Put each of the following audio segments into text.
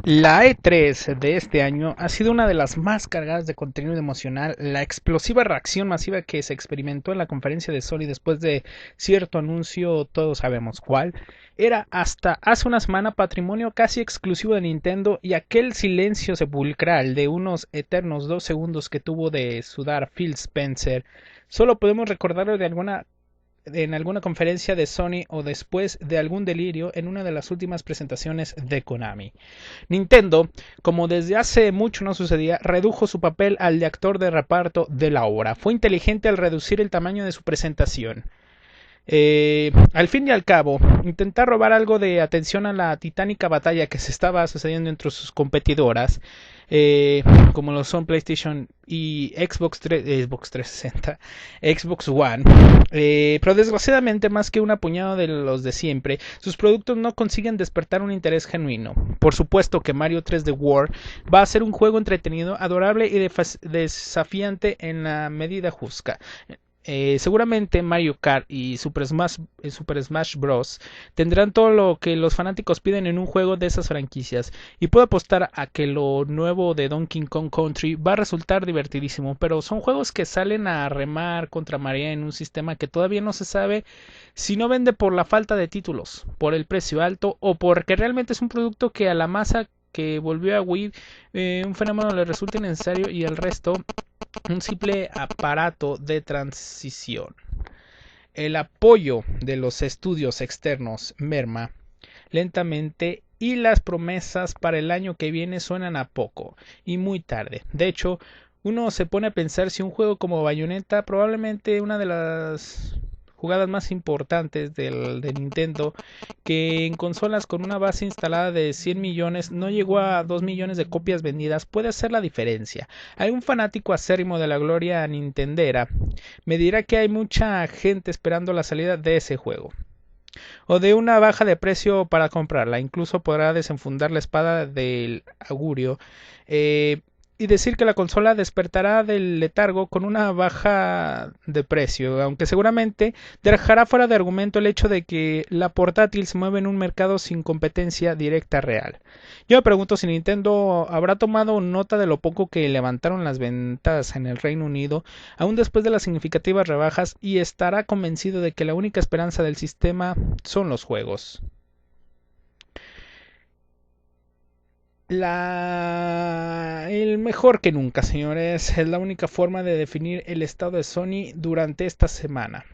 La E3 de este año ha sido una de las más cargadas de contenido emocional. La explosiva reacción masiva que se experimentó en la conferencia de Sony después de cierto anuncio, todos sabemos cuál, era hasta hace una semana patrimonio casi exclusivo de Nintendo, y aquel silencio sepulcral de unos eternos 2 segundos que tuvo de sudar Phil Spencer solo podemos recordarlo en alguna conferencia de Sony o después de algún delirio en una de las últimas presentaciones de Konami. Nintendo, como desde hace mucho no sucedía, redujo su papel al de actor de reparto de la obra. Fue inteligente al reducir el tamaño de su presentación. Al fin y al cabo, intentar robar algo de atención a la titánica batalla que se estaba sucediendo entre sus competidoras, eh, como lo son PlayStation y Xbox 360, Xbox One, pero desgraciadamente más que un puñado de los de siempre, sus productos no consiguen despertar un interés genuino. Por supuesto que Mario 3D World va a ser un juego entretenido, adorable y desafiante en la medida justa. Seguramente Mario Kart y Super Smash Bros. Tendrán todo lo que los fanáticos piden en un juego de esas franquicias, y puedo apostar a que lo nuevo de Donkey Kong Country va a resultar divertidísimo, pero son juegos que salen a remar contra marea en un sistema que todavía no se sabe si no vende por la falta de títulos, por el precio alto o porque realmente es un producto que a la masa que volvió a Wii un fenómeno le resulta innecesario y el resto un simple aparato de transición. El apoyo de los estudios externos merma lentamente y las promesas para el año que viene suenan a poco y muy tarde. De hecho, uno se pone a pensar si un juego como Bayonetta, probablemente una de las jugadas más importantes de Nintendo, que en consolas con una base instalada de 100 millones no llegó a 2 millones de copias vendidas, puede hacer la diferencia. Hay un fanático acérrimo de la gloria nintendera me dirá que hay mucha gente esperando la salida de ese juego, o de una baja de precio para comprarla. Incluso podrá desenfundar la espada del augurio y decir que la consola despertará del letargo con una baja de precio, aunque seguramente dejará fuera de argumento el hecho de que la portátil se mueve en un mercado sin competencia directa real. Yo me pregunto si Nintendo habrá tomado nota de lo poco que levantaron las ventas en el Reino Unido, aún después de las significativas rebajas, y estará convencido de que la única esperanza del sistema son los juegos. El mejor que nunca, señores, es la única forma de definir el estado de Sony durante esta semana,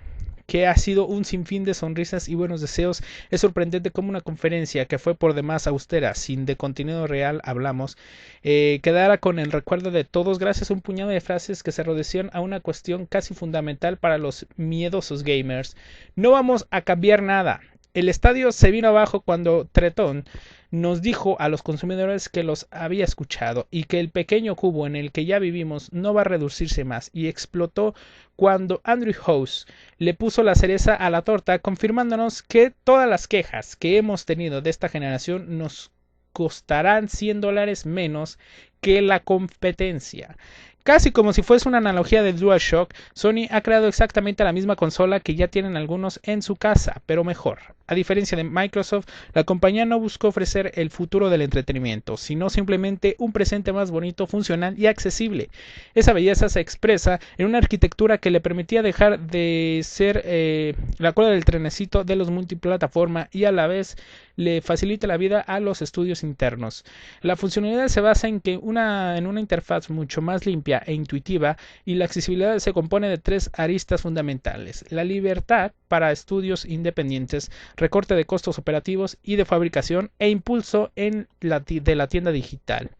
que ha sido un sinfín de sonrisas y buenos deseos. Es sorprendente cómo una conferencia que fue por demás austera, sin de contenido real hablamos, quedara con el recuerdo de todos gracias a un puñado de frases que se reducían a una cuestión casi fundamental para los miedosos gamers: no vamos a cambiar nada. El estadio se vino abajo cuando Tretón nos dijo a los consumidores que los había escuchado y que el pequeño cubo en el que ya vivimos no va a reducirse más, y explotó cuando Andrew House le puso la cereza a la torta, confirmándonos que todas las quejas que hemos tenido de esta generación nos costarán $100 menos que la competencia. Casi como si fuese una analogía del DualShock, Sony ha creado exactamente la misma consola que ya tienen algunos en su casa, pero mejor. A diferencia de Microsoft, la compañía no buscó ofrecer el futuro del entretenimiento, sino simplemente un presente más bonito, funcional y accesible. Esa belleza se expresa en una arquitectura que le permitía dejar de ser la cola del trenecito de los multiplataforma, y a la vez le facilita la vida a los estudios internos. La funcionalidad se basa en una interfaz mucho más limpia e intuitiva, y la accesibilidad se compone de 3 aristas fundamentales: la libertad para estudios independientes, recorte de costos operativos y de fabricación, e impulso de la tienda digital.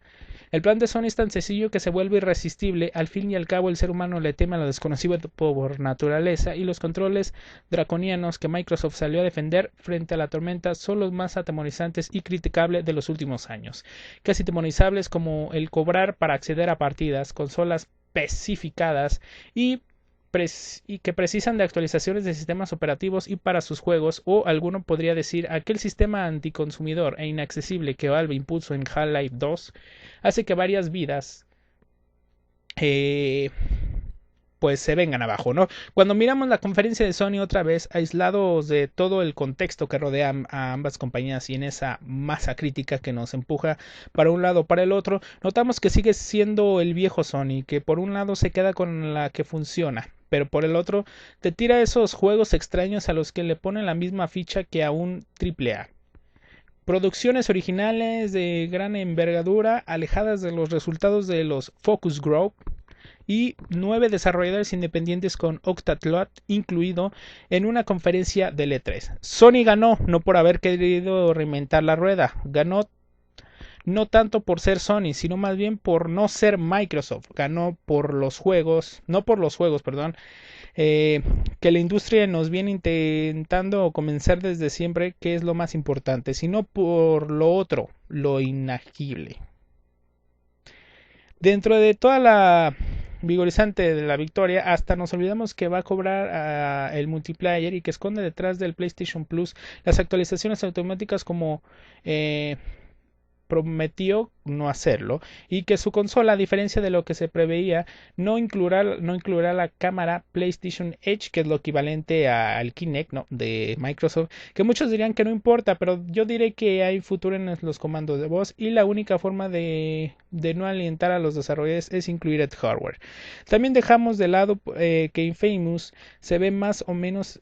El plan de Sony es tan sencillo que se vuelve irresistible. Al fin y al cabo, el ser humano le teme a lo desconocido por naturaleza, y los controles draconianos que Microsoft salió a defender frente a la tormenta son los más atemorizantes y criticables de los últimos años. Casi temorizables como el cobrar para acceder a partidas, consolas especificadas y que precisan de actualizaciones de sistemas operativos y para sus juegos, o alguno podría decir aquel sistema anticonsumidor e inaccesible que Valve impuso en Half-Life 2, hace que varias vidas eh, pues se vengan abajo, ¿no? Cuando miramos la conferencia de Sony otra vez, aislados de todo el contexto que rodea a ambas compañías y en esa masa crítica que nos empuja para un lado o para el otro, notamos que sigue siendo el viejo Sony, que por un lado se queda con la que funciona, pero por el otro te tira esos juegos extraños a los que le ponen la misma ficha que a un AAA. Producciones originales de gran envergadura, alejadas de los resultados de los Focus Group, y 9 desarrolladores independientes con Octatlot incluido en una conferencia del E3. Sony ganó no por haber querido reinventar la rueda, ganó no tanto por ser Sony, sino más bien por no ser Microsoft, ganó por los juegos, no por los juegos, perdón, que la industria nos viene intentando convencer desde siempre que es lo más importante, sino por lo otro, lo inagible. Dentro de toda la vigorizante de la victoria, hasta nos olvidamos que va a cobrar el multiplayer y que esconde detrás del PlayStation Plus las actualizaciones automáticas como prometió no hacerlo, y que su consola, a diferencia de lo que se preveía, no incluirá la cámara PlayStation Edge, que es lo equivalente al Kinect, ¿no?, de Microsoft, que muchos dirían que no importa, pero yo diré que hay futuro en los comandos de voz y la única forma de no alentar a los desarrolladores es incluir el hardware. También dejamos de lado que Infamous se ve más o menos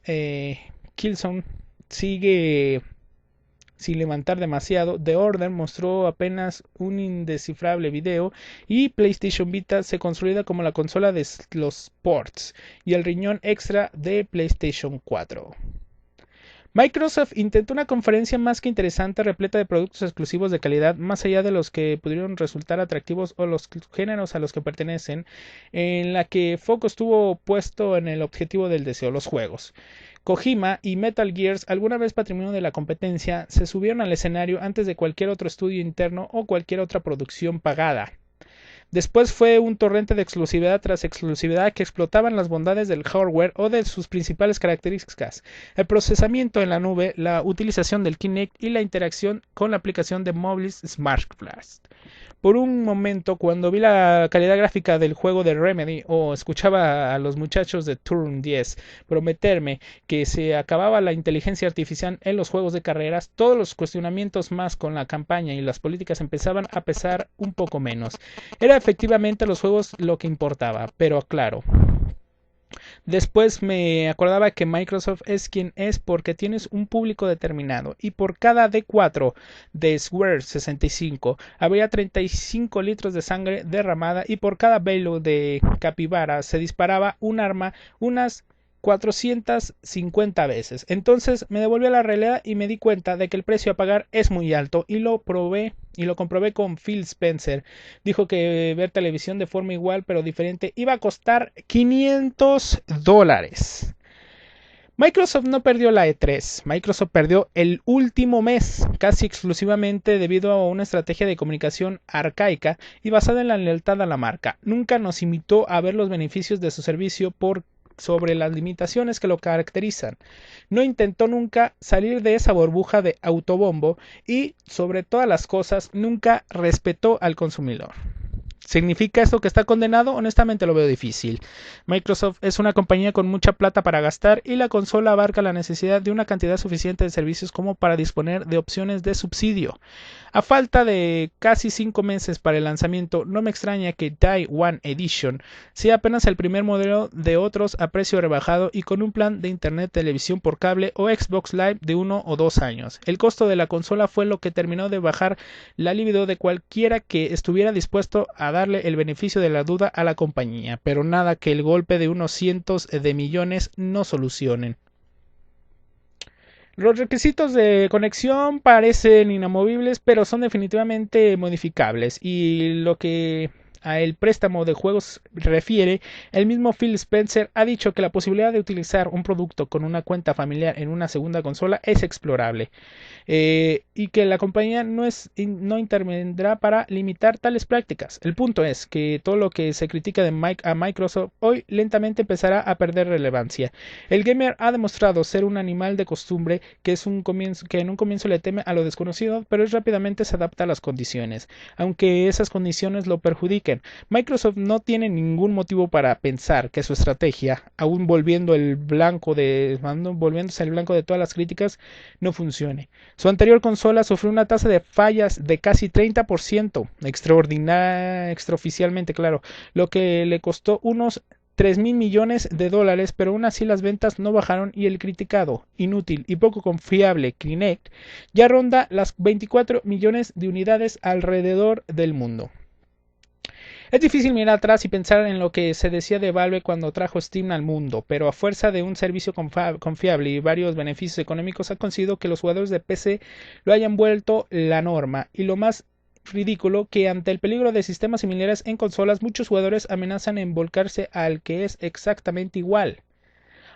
Killzone sigue sin levantar demasiado. The Order mostró apenas un indescifrable video y PlayStation Vita se consolida como la consola de los ports y el riñón extra de PlayStation 4. Microsoft intentó una conferencia más que interesante, repleta de productos exclusivos de calidad, más allá de los que pudieron resultar atractivos o los géneros a los que pertenecen, en la que foco estuvo puesto en el objetivo del deseo, los juegos. Kojima y Metal Gears, alguna vez patrimonio de la competencia, se subieron al escenario antes de cualquier otro estudio interno o cualquier otra producción pagada. Después fue un torrente de exclusividad tras exclusividad que explotaban las bondades del hardware o de sus principales características: el procesamiento en la nube, la utilización del Kinect y la interacción con la aplicación de móviles Smart Blast. Por un momento, cuando vi la calidad gráfica del juego de Remedy o escuchaba a los muchachos de Turn 10 prometerme que se acababa la inteligencia artificial en los juegos de carreras, todos los cuestionamientos más con la campaña y las políticas empezaban a pesar un poco menos. Era efectivamente los juegos lo que importaba, pero claro. Después me acordaba que Microsoft es quien es porque tienes un público determinado y por cada D4 de Square 65 habría 35 litros de sangre derramada y por cada velo de capibara se disparaba un arma unas 450 veces. Entonces me devolví a la realidad y me di cuenta de que el precio a pagar es muy alto y lo comprobé con Phil Spencer. Dijo que ver televisión de forma igual pero diferente iba a costar $500. Microsoft no perdió la E3, Microsoft perdió el último mes, casi exclusivamente debido a una estrategia de comunicación arcaica y basada en la lealtad a la marca. Nunca nos invitó a ver los beneficios de su servicio sobre las limitaciones que lo caracterizan. No intentó nunca salir de esa burbuja de autobombo y, sobre todas las cosas, nunca respetó al consumidor. ¿Significa esto que está condenado? Honestamente lo veo difícil. Microsoft es una compañía con mucha plata para gastar y la consola abarca la necesidad de una cantidad suficiente de servicios como para disponer de opciones de subsidio. A falta de casi 5 meses para el lanzamiento, no me extraña que Day One Edition sea apenas el primer modelo de otros a precio rebajado y con un plan de internet, televisión por cable o Xbox Live de 1 o 2 años. El costo de la consola fue lo que terminó de bajar la libido de cualquiera que estuviera dispuesto a darle el beneficio de la duda a la compañía, pero nada que el golpe de unos cientos de millones no solucionen. Los requisitos de conexión parecen inamovibles, pero son definitivamente modificables, y lo que a el préstamo de juegos refiere, el mismo Phil Spencer ha dicho que la posibilidad de utilizar un producto con una cuenta familiar en una segunda consola es explorable, y que la compañía no intervendrá para limitar tales prácticas. El punto es que todo lo que se critica a Microsoft hoy lentamente empezará a perder relevancia. El gamer ha demostrado ser un animal de costumbre que en un comienzo le teme a lo desconocido, pero rápidamente se adapta a las condiciones, aunque esas condiciones lo perjudiquen. busquen. Microsoft no tiene ningún motivo para pensar que su estrategia, aún volviéndose el blanco de todas las críticas, no funcione. Su anterior consola sufrió una tasa de fallas de casi 30%, extraoficialmente, claro, lo que le costó unos $3,000 millones, pero aún así las ventas no bajaron y el criticado, inútil y poco confiable Kinect ya ronda las 24 millones de unidades alrededor del mundo. Es difícil mirar atrás y pensar en lo que se decía de Valve cuando trajo Steam al mundo, pero a fuerza de un servicio confiable y varios beneficios económicos ha conseguido que los jugadores de PC lo hayan vuelto la norma, y lo más ridículo que ante el peligro de sistemas similares en consolas, muchos jugadores amenazan en volcarse al que es exactamente igual.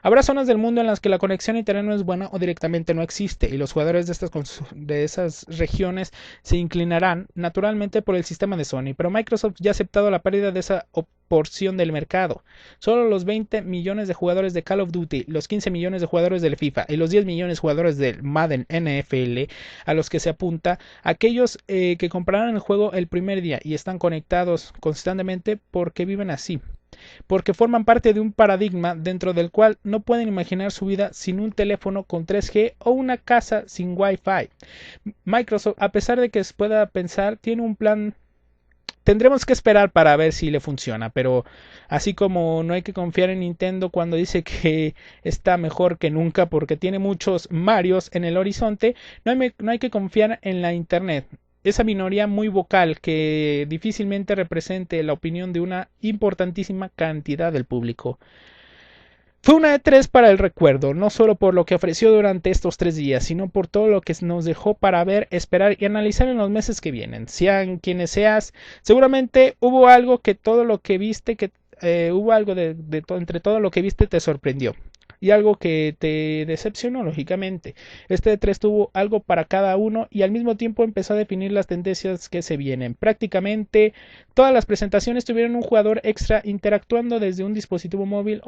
Habrá zonas del mundo en las que la conexión a internet no es buena o directamente no existe, y los jugadores de esas regiones se inclinarán naturalmente por el sistema de Sony, pero Microsoft ya ha aceptado la pérdida de esa porción del mercado. Solo los 20 millones de jugadores de Call of Duty, los 15 millones de jugadores del FIFA y los 10 millones de jugadores del Madden NFL a los que se apunta, aquellos que comprarán el juego el primer día y están conectados constantemente porque viven así, porque forman parte de un paradigma dentro del cual no pueden imaginar su vida sin un teléfono con 3G o una casa sin Wi-Fi. Microsoft, a pesar de que se pueda pensar, tiene un plan. Tendremos que esperar para ver si le funciona, pero así como no hay que confiar en Nintendo cuando dice que está mejor que nunca porque tiene muchos Marios en el horizonte, no hay que confiar en la Internet. Esa minoría muy vocal que difícilmente represente la opinión de una importantísima cantidad del público. Fue una E3 para el recuerdo, no solo por lo que ofreció durante estos 3 días, sino por todo lo que nos dejó para ver, esperar y analizar en los meses que vienen. Sean quienes seas, seguramente hubo algo que todo lo que viste, entre todo lo que viste te sorprendió. Y algo que te decepcionó, lógicamente. Este E3 tuvo algo para cada uno y al mismo tiempo empezó a definir las tendencias que se vienen. Prácticamente todas las presentaciones tuvieron un jugador extra interactuando desde un dispositivo móvil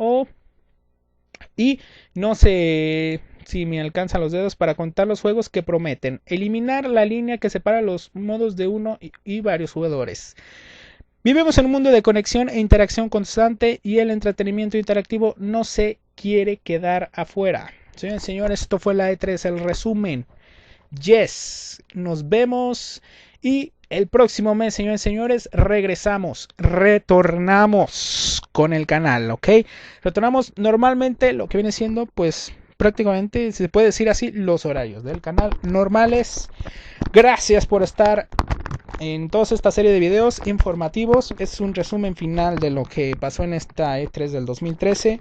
y no sé si me alcanzan los dedos para contar los juegos que prometen eliminar la línea que separa los modos de uno y varios jugadores. Vivimos en un mundo de conexión e interacción constante y el entretenimiento interactivo no se quiere quedar afuera. Señores y señores, esto fue la E3, el resumen. Yes, nos vemos y el próximo mes, señores y señores, retornamos con el canal, ¿ok? Retornamos normalmente lo que viene siendo, pues, prácticamente, se puede decir así, los horarios del canal normales. Gracias por estar en toda esta serie de videos informativos. Es un resumen final de lo que pasó en esta E3 del 2013.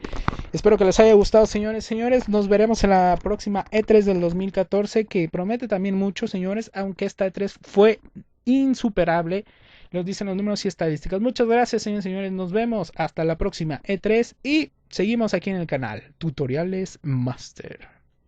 Espero que les haya gustado, señores y señores. Nos veremos en la próxima E3 del 2014, que promete también mucho, señores, aunque esta E3 fue insuperable. Nos dicen los números y estadísticas. Muchas gracias, señores y señores. Nos vemos hasta la próxima E3 y seguimos aquí en el canal Tutoriales Master.